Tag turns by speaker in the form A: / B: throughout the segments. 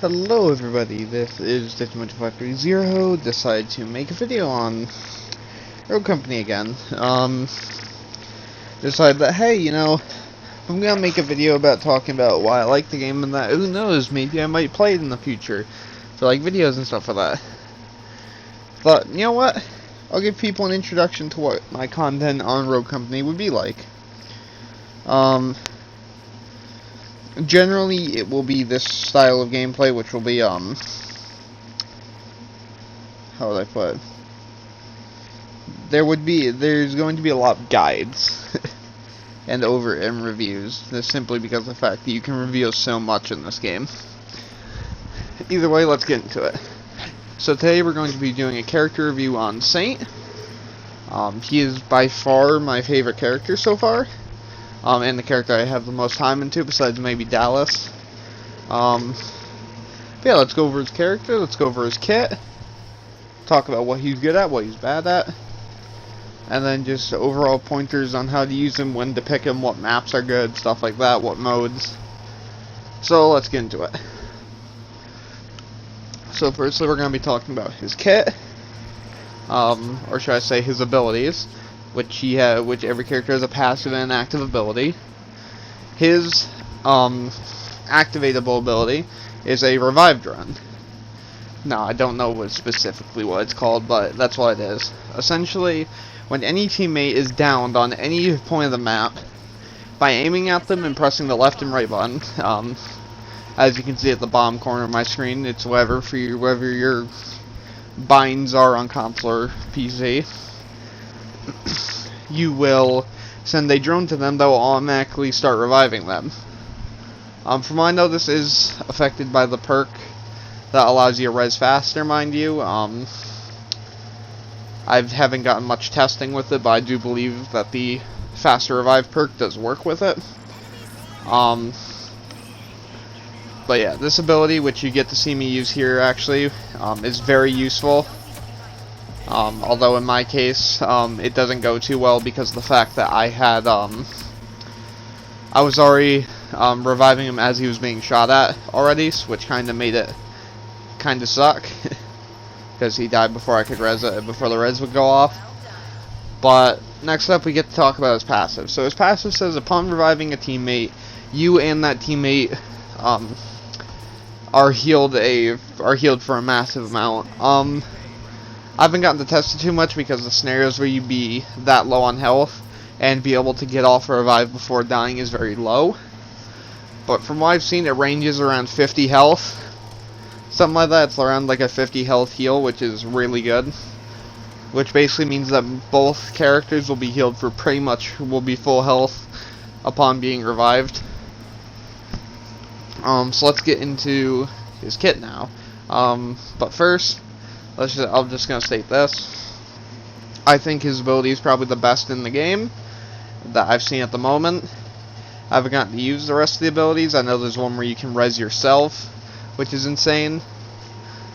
A: Hello everybody, this is Digimon2530. Decided to make a video on Rogue Company again. Decided that, hey, I'm gonna make a video about talking about why I like the game and that, who knows, maybe I might play it in the future. For like videos and stuff for that. But, you know what? I'll give people an introduction to what my content on Rogue Company would be like. Generally, it will be this style of gameplay, which will be, how would I put it? There's going to be a lot of guides and reviews. That's simply because of the fact that you can reveal so much in this game. Either way, let's get into it. So today we're going to be doing a character review on Saint. He is by far my favorite character so far. And the character I have the most time into, besides maybe Dallas. But yeah, let's go over his character, let's go over his kit, talk about what he's good at, what he's bad at, and then just overall pointers on how to use him, when to pick him, what maps are good, stuff like that, what modes. So let's get into it. So firstly, we're going to be talking about his kit, or should I say his abilities. Which every character has a passive and an active ability. His activatable ability is a revived run. Now, I don't know specifically what it's called, but that's what it is. Essentially, when any teammate is downed on any point of the map, by aiming at them and pressing the left and right button, as you can see at the bottom corner of my screen, it's wherever your binds are on console or PC. You will send a drone to them that will automatically start reviving them. From what I know, this is affected by the perk that allows you to res faster, mind you. I haven't gotten much testing with it, but I do believe that the faster revive perk does work with it. But yeah, this ability, which you get to see me use here actually, is very useful. Although in my case, it doesn't go too well because of the fact that I was already reviving him as he was being shot at already, which kind of made it kind of suck because he died before I could res it, before the res would go off. But next up, we get to talk about his passive. So his passive says, upon reviving a teammate, you and that teammate are healed for a massive amount. I haven't gotten to test it too much because the scenarios where you be that low on health and be able to get off a revive before dying is very low. But from what I've seen, it ranges around 50 health. Something like that. It's around like a 50 health heal, which is really good. Which basically means that both characters will be healed for will be full health upon being revived. So let's get into his kit now. But first, I'm just going to state this. I think his ability is probably the best in the game that I've seen at the moment. I haven't gotten to use the rest of the abilities. I know there's one where you can res yourself, which is insane.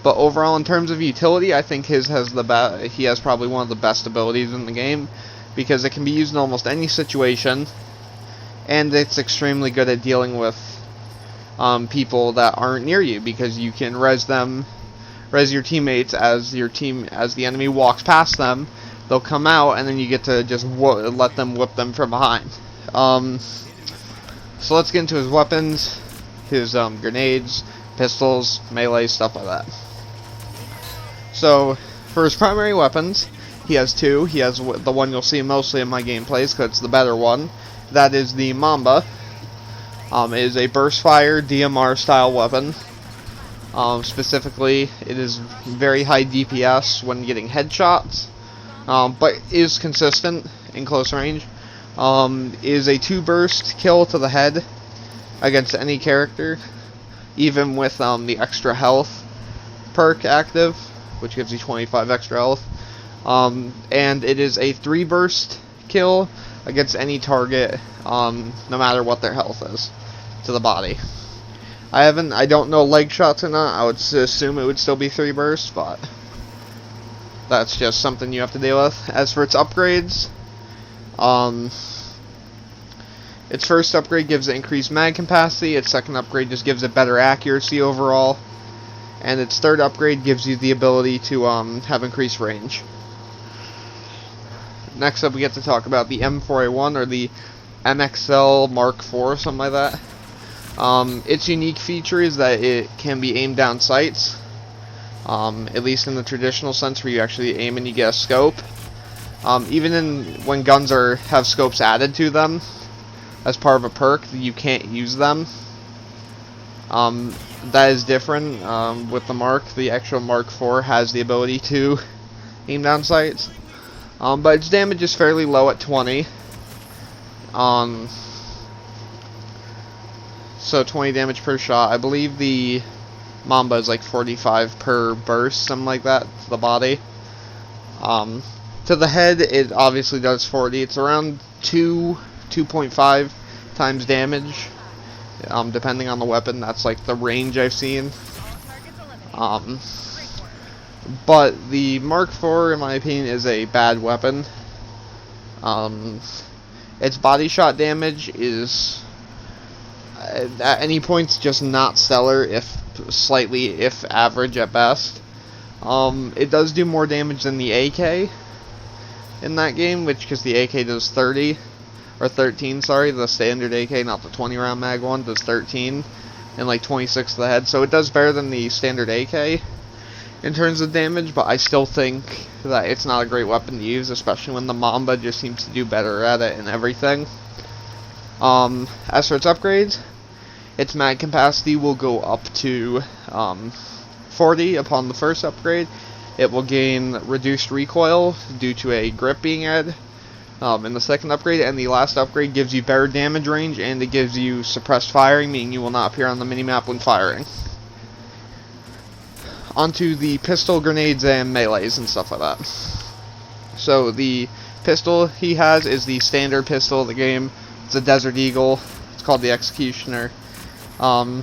A: But overall, in terms of utility, I think he has probably one of the best abilities in the game, because it can be used in almost any situation, and it's extremely good at dealing with people that aren't near you, because you can res your teammates as the enemy walks past them. They'll come out, and then you get to just let them whip them from behind. So let's get into his weapons, his grenades, pistols, melee, stuff like that. So for his primary weapons, he has two. He has the one you'll see mostly in my gameplays because it's the better one. That is the Mamba. It is a burst fire DMR style weapon. Specifically, it is very high DPS when getting headshots, but is consistent in close range. Is a 2-burst kill to the head against any character, even with the extra health perk active, which gives you 25 extra health. And it is a 3-burst kill against any target, no matter what their health is, to the body. I don't know leg shots or not. I would assume it would still be 3 bursts, but that's just something you have to deal with. As for its upgrades, Its first upgrade gives it increased mag capacity, its second upgrade just gives it better accuracy overall, and its third upgrade gives you the ability to have increased range. Next up we get to talk about the M4A1 or the MXL Mark IV, something like that. Its unique feature is that it can be aimed down sights, at least in the traditional sense where you actually aim and you get a scope. Even when guns have scopes added to them as part of a perk, you can't use them. That is different with the Mark. The actual Mark IV has the ability to aim down sights, but its damage is fairly low at 20. So 20 damage per shot. I believe the Mamba is like 45 per burst, something like that, to the body. To the head, it obviously does 40. It's around 2.5 times damage, depending on the weapon. That's like the range I've seen. But the Mark IV, in my opinion, is a bad weapon. Its body shot damage is at any points just not stellar, if average at best. It does do more damage than the AK in that game, because the AK does 30 or 13, sorry, the standard AK, not the 20 round mag one, does 13 and like 26 to the head, so it does better than the standard AK in terms of damage, but I still think that it's not a great weapon to use, especially when the Mamba just seems to do better at it and everything. As for its upgrades, its mag capacity will go up to 40 upon the first upgrade. It will gain reduced recoil due to a grip being added in the second upgrade, and the last upgrade gives you better damage range, and it gives you suppressed firing, meaning you will not appear on the minimap when firing. Onto the pistol, grenades, and melees and stuff like that. So the pistol he has is the standard pistol of the game. It's a Desert Eagle. It's called the Executioner. I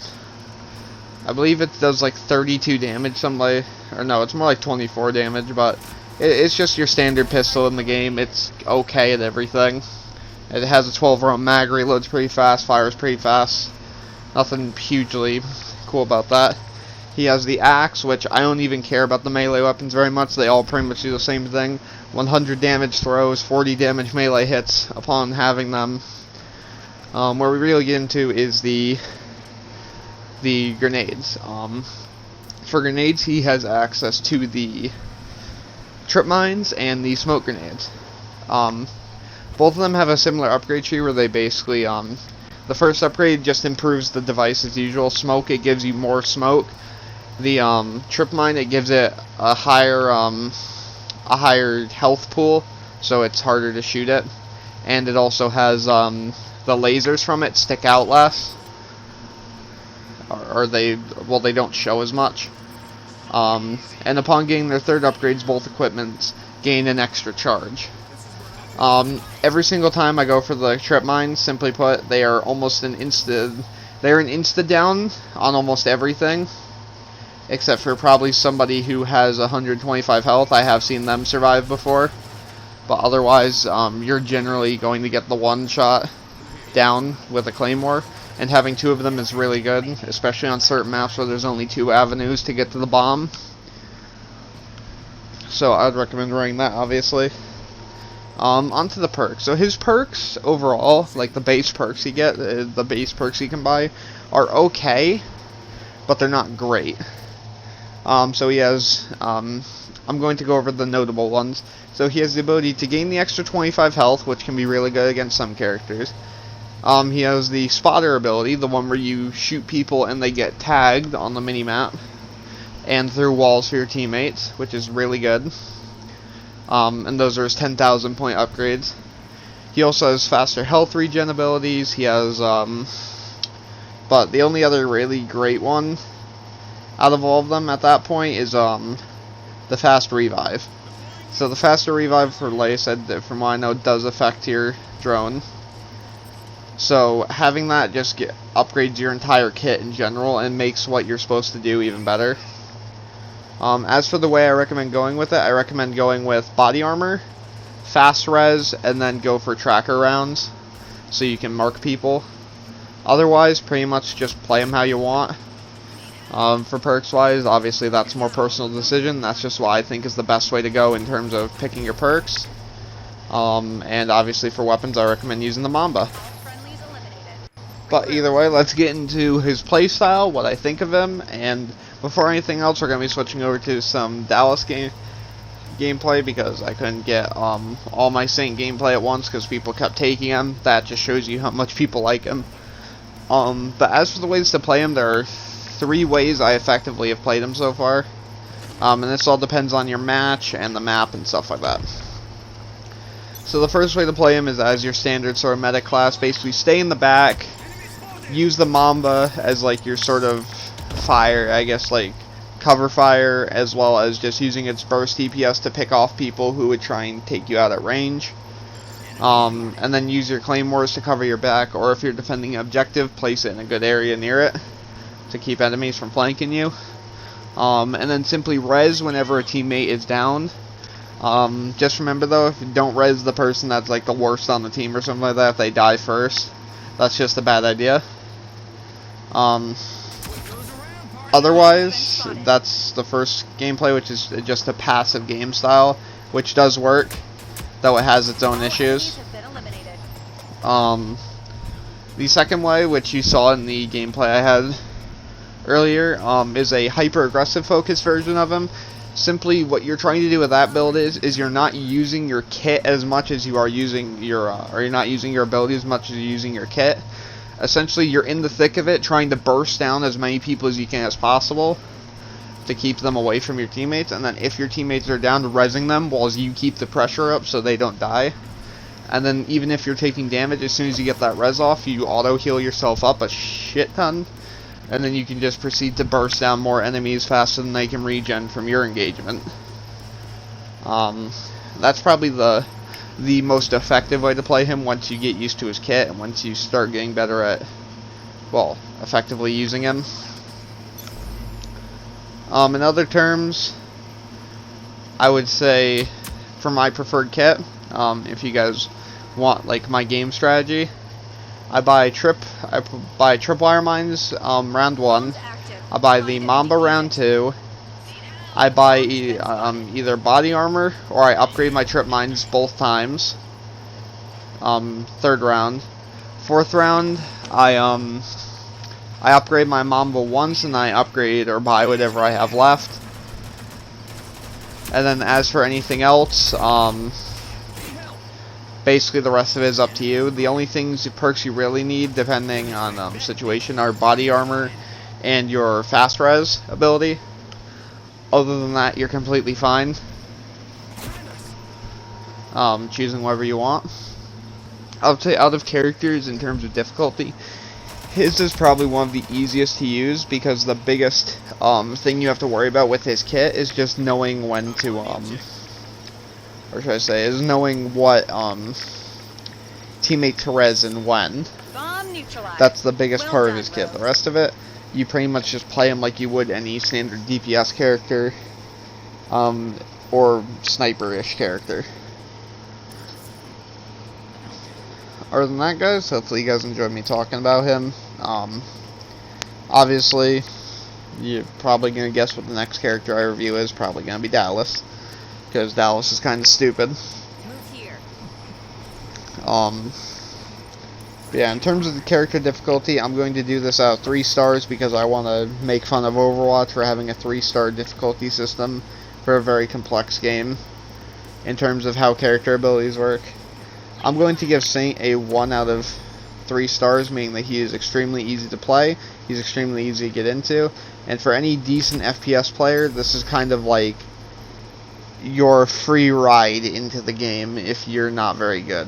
A: believe it does like 32 damage, or no, it's more like 24 damage, but it's just your standard pistol in the game. It's okay at everything. It has a 12 round mag, reloads pretty fast, fires pretty fast. Nothing hugely cool about that. He has the axe, which I don't even care about the melee weapons very much. They all pretty much do the same thing. 100 damage throws, 40 damage melee hits upon having them. Where we really get into is the grenades. For grenades, he has access to the trip mines and the smoke grenades. Both of them have a similar upgrade tree where they basically, the first upgrade just improves the device as usual. Smoke, it gives you more smoke. The trip mine, it gives it a higher health pool, so it's harder to shoot it. And it also has the lasers from it stick out less, or they don't show as much. And upon getting their third upgrades, both equipments gain an extra charge. Every single time I go for the trip mines, simply put, they are almost an insta down on almost everything, except for probably somebody who has 125 health. I have seen them survive before, but otherwise, you're generally going to get the one shot down with a claymore, and having two of them is really good, especially on certain maps where there's only two avenues to get to the bomb. So I'd recommend running that, obviously. Onto the perks. So his perks overall, like the base perks you get, the base perks you can buy, are okay, but they're not great. So he has, I'm going to go over the notable ones. So he has the ability to gain the extra 25 health, which can be really good against some characters. He has the spotter ability, the one where you shoot people and they get tagged on the minimap and through walls for your teammates, which is really good. And those are his 10,000 point upgrades. He also has faster health regen abilities. He has, but the only other really great one out of all of them at that point is the fast revive. So the faster revive, like I said, from what I know, does affect your drone. So having that just upgrades your entire kit in general and makes what you're supposed to do even better. As for the way I recommend going with it, I recommend going with body armor, fast res, and then go for tracker rounds. so you can mark people. Otherwise, pretty much just play them how you want. For perks wise, obviously that's a more personal decision. That's just what I think is the best way to go in terms of picking your perks. And obviously for weapons, I recommend using the Mamba. But either way, let's get into his playstyle, what I think of him, and before anything else, we're going to be switching over to some Dallas gameplay because I couldn't get all my Saint gameplay at once because people kept taking him. That just shows you how much people like him. But as for the ways to play him, there are 3 ways I effectively have played him so far. And this all depends on your match and the map and stuff like that. So the first way to play him is as your standard sort of meta class. Basically stay in the back, use the Mamba as like your sort of fire, I guess, like cover fire, as well as just using its burst DPS to pick off people who would try and take you out at range. And then use your claymores to cover your back, or if you're defending an objective, place it in a good area near it to keep enemies from flanking you. And then simply res whenever a teammate is down. Just remember though, if you don't res the person that's like the worst on the team or something like that, if they die first, that's just a bad idea. Otherwise, that's the first gameplay, which is just a passive game style, which does work, though it has its own issues. The second way, which you saw in the gameplay I had earlier, is a hyper-aggressive focused version of him. Simply, what you're trying to do with that build is you're not using your kit as much as you are using your, or you're not using your ability as much as you're using your kit. Essentially, you're in the thick of it, trying to burst down as many people as you can as possible to keep them away from your teammates, and then if your teammates are down, rezzing them while you keep the pressure up so they don't die. And then even if you're taking damage, as soon as you get that res off, you auto-heal yourself up a shit ton, and then you can just proceed to burst down more enemies faster than they can regen from your engagement. That's probably the most effective way to play him once you get used to his kit and once you start getting better at, well, effectively using him. In other terms, I would say for my preferred kit, if you guys want like my game strategy, I buy tripwire mines round 1, I buy the Mamba round 2, I buy either body armor or I upgrade my trip mines both times. 3rd round. 4th round, I upgrade my Mamba once and I upgrade or buy whatever I have left. And then as for anything else, basically the rest of it is up to you. The only perks you really need, depending on situation, are body armor and your fast res ability. Other than that, you're completely fine. Choosing whatever you want. I would say out of characters in terms of difficulty, his is probably one of the easiest to use because the biggest thing you have to worry about with his kit is just knowing when to, or should I say, is knowing what teammate to res and when. That's the biggest part of his kit. The rest of it, you pretty much just play him like you would any standard DPS character, or sniper-ish character. Other than that, guys, hopefully you guys enjoyed me talking about him. Obviously, you're probably going to guess what the next character I review is. Probably going to be Dallas, because Dallas is kind of stupid. But yeah, in terms of the character difficulty, I'm going to do this out of 3 stars because I want to make fun of Overwatch for having a 3-star difficulty system for a very complex game in terms of how character abilities work. I'm going to give Saint a 1 out of 3 stars, meaning that he is extremely easy to play, he's extremely easy to get into, and for any decent FPS player, this is kind of like your free ride into the game if you're not very good.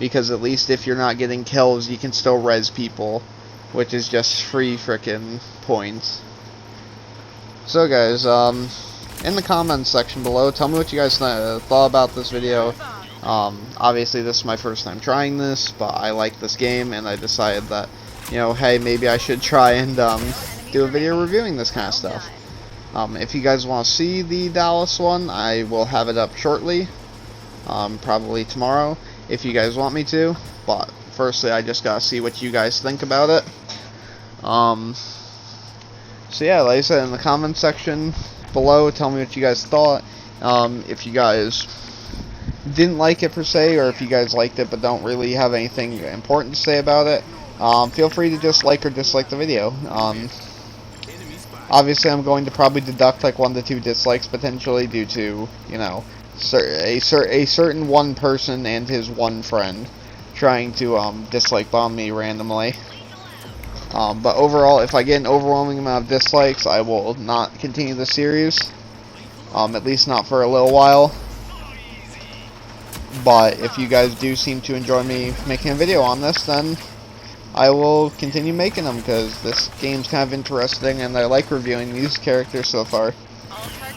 A: Because at least if you're not getting kills, you can still res people, which is just free frickin' points. So guys, in the comments section below, tell me what you guys thought about this video. Obviously this is my first time trying this, but I like this game, and I decided that, you know, hey, maybe I should try and do a video reviewing this kind of stuff. If you guys want to see the Dallas one, I will have it up shortly, probably tomorrow, if you guys want me to, but firstly, I just gotta see what you guys think about it. So yeah, like I said, in the comment section below, tell me what you guys thought. If you guys didn't like it per se, or if you guys liked it but don't really have anything important to say about it, feel free to just like or dislike the video. Obviously, I'm going to probably deduct like 1 to 2 dislikes potentially due to, you know, a certain one person and his one friend trying to dislike bomb me randomly. But overall, if I get an overwhelming amount of dislikes, I will not continue the series. At least not for a little while. But if you guys do seem to enjoy me making a video on this, then I will continue making them, because this game's kind of interesting and I like reviewing these characters so far.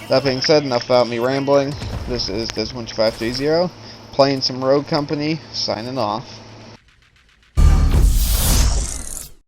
A: That being said, enough about me rambling. This is Desmond2530, playing some Rogue Company, signing off.